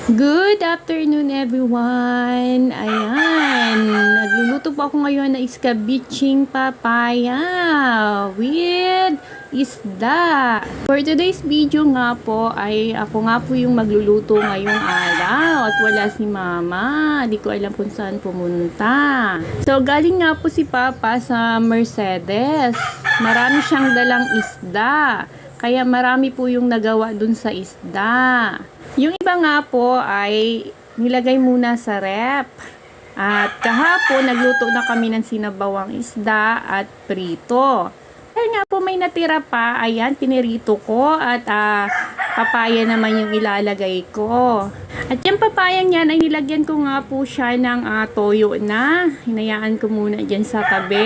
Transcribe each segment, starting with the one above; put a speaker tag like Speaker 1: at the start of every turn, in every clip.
Speaker 1: Good afternoon everyone! Ayan, nagluluto po ako ngayon na iskabitsing papaya with isda. For today's video nga po ay ako nga po yung magluluto ngayong araw at wala si mama. Di ko alam kung saan pumunta. So galing nga po si papa sa Mercedes. Marami siyang dalang isda. Kaya marami po yung nagawa dun sa isda. Yung iba nga po ay nilagay muna sa rep. At kahapon nagluto na kami ng sinabawang isda at prito. Dahil nga po may natira pa, ayan, pinirito ko at papaya naman yung ilalagay ko. At yung papayang yan ay nilagyan ko nga po siya ng toyo na. Hinayaan ko muna dyan sa tabi.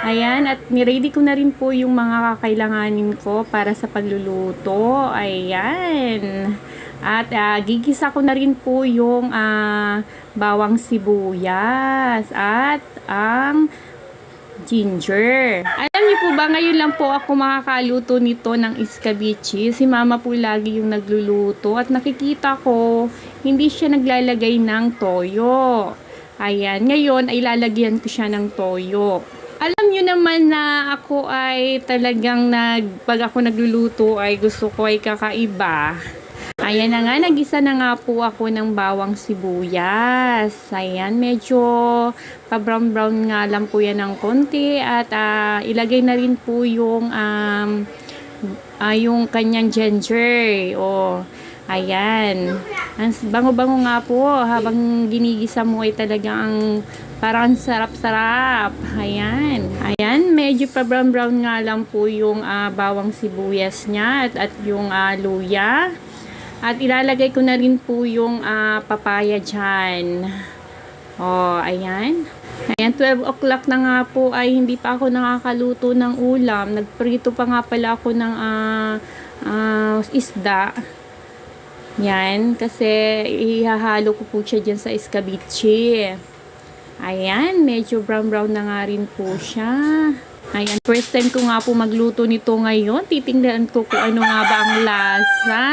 Speaker 1: Ayan, at niready ko na rin po yung mga kakailanganin ko para sa pagluluto. Ayan. At gigisa ko na rin po yung bawang sibuyas at ang ginger. Alam niyo po ba, ngayon lang po ako makakaluto nito ng iskabichi. Si mama po lagi yung nagluluto at nakikita ko hindi siya naglalagay ng toyo. Ayan, ngayon ay lalagyan ko siya ng toyo. Alam niyo naman na ako ay talagang pag ako nagluluto ay gusto ko ay kakaiba. Ayan na nga, nagisa na nga po ako ng bawang sibuyas. Ayan, medyo pa-brown-brown nga lang po yan ng konti. At ilagay na rin po yung kanyang ginger. O, ayan. Ang bango-bango nga po. Habang ginigisa mo ay talagang parang sarap-sarap. Ayan. Ayan, medyo pa-brown-brown nga lang po yung bawang sibuyas niya at yung luya. At ilalagay ko na rin po yung papaya dyan. O, ayan. Ayan, 12 o'clock na nga po ay hindi pa ako nakakaluto ng ulam. Nagprito pa nga pala ako ng isda. Yan, kasi ihahalo ko po siya dyan sa iskabichi. Ayan, medyo brown-brown na nga rin po siya. Ayan, first time ko nga po magluto nito ngayon. Titingnan ko kung ano nga ba ang lasa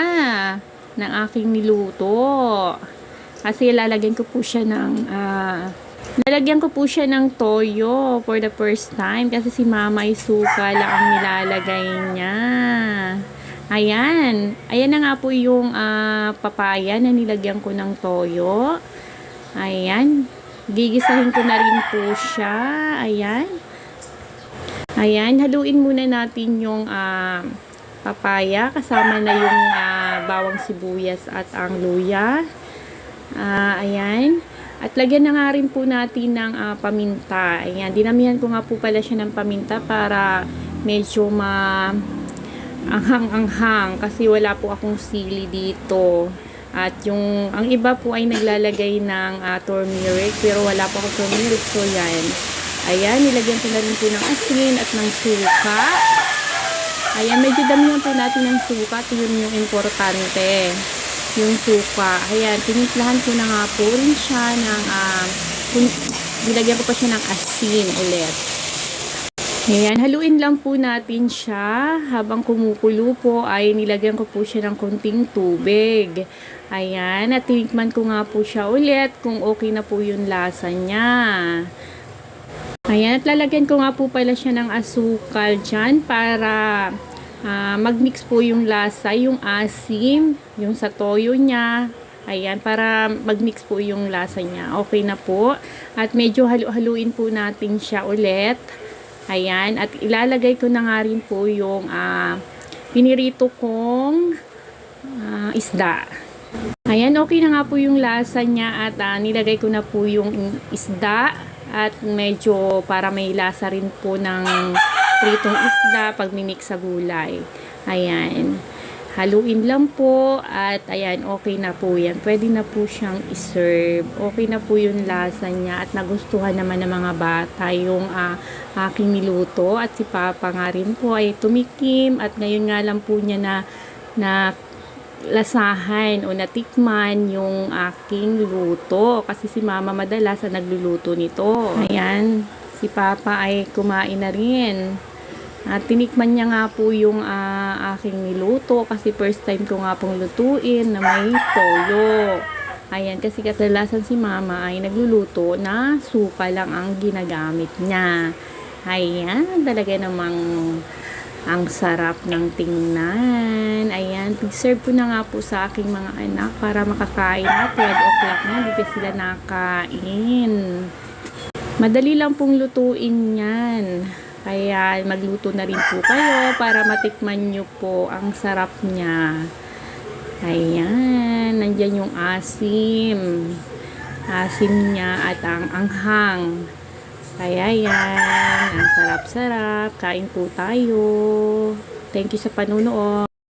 Speaker 1: ng aking niluto. Kasi lalagyan ko po siya ng toyo for the first time kasi si mama ay suka lang ang nilalagay niya. Ayan. Ayan na nga po yung papaya na nilagyan ko ng toyo. Ayan. Gigisahin ko na rin po siya. Ayan. Ayan. Haluin muna natin yung papaya kasama na yung bawang sibuyas at ang luya. Ayan. At lagyan na nga rin po natin ng paminta. Ayan. Dinamihan ko nga po pala siya ng paminta para medyo anghang-anghang kasi wala po akong sili dito. At ang iba po ay naglalagay ng turmeric pero wala po akong turmeric. So yan. Ayan. Nilagyan ko na rin po ng asin at ng suka. Ayan, medyo damihan po natin ng suka. Ito yung importante. Yung suka. Ayan, tinimplahan ko na nga po rin siya ng, nilagyan ko pa siya ng asin ulit. Ayan, haluin lang po natin siya. Habang kumukulo po ay nilagyan ko po siya ng konting tubig. Ayan, at tinikman ko nga po siya ulit kung okay na po yung lasa niya. Ayan, at lalagyan ko nga po pala siya ng asukal dyan para mag-mix po yung lasa, yung asim, yung sa toyo niya. Ayan, para mag-mix po yung lasa niya. Okay na po. At medyo haluin po natin siya ulit. Ayan, at ilalagay ko na nga rin po yung pinirito kong isda. Ayan, okay na nga po yung lasa niya at nilagay ko na po yung isda. At medyo para may lasa rin po ng pritong isda pag mimix sa gulay. Ayan. Haluin lang po at ayan, okay na po yan. Pwede na po siyang iserve. Okay na po yung lasa niya at nagustuhan naman ng mga bata yung aking niluto. At si Papa nga rin po ay tumikim at ngayon nga lang po niya na lasahan o natikman yung aking luto kasi si mama madalas nagluluto nito. Ayan, si papa ay kumain na rin. At tinikman niya nga po yung aking niluto kasi first time ko nga pong lutuin na may toyo. Ayan, kasi kadalasan si mama ay nagluluto na suka lang ang ginagamit niya. Ayan, talaga namang ang sarap ng tingnan. Ayan, serve ko na nga po sa aking mga anak para makakain na. 12 o'clock na, hindi pa sila nakain. Madali lang pong lutuin yan. Kaya magluto na rin po kayo para matikman nyo po ang sarap niya. Ayan, nandyan yung asim. Asim niya at ang anghang. Kaya yan, ang sarap-sarap. Kain po tayo. Thank you sa panunood.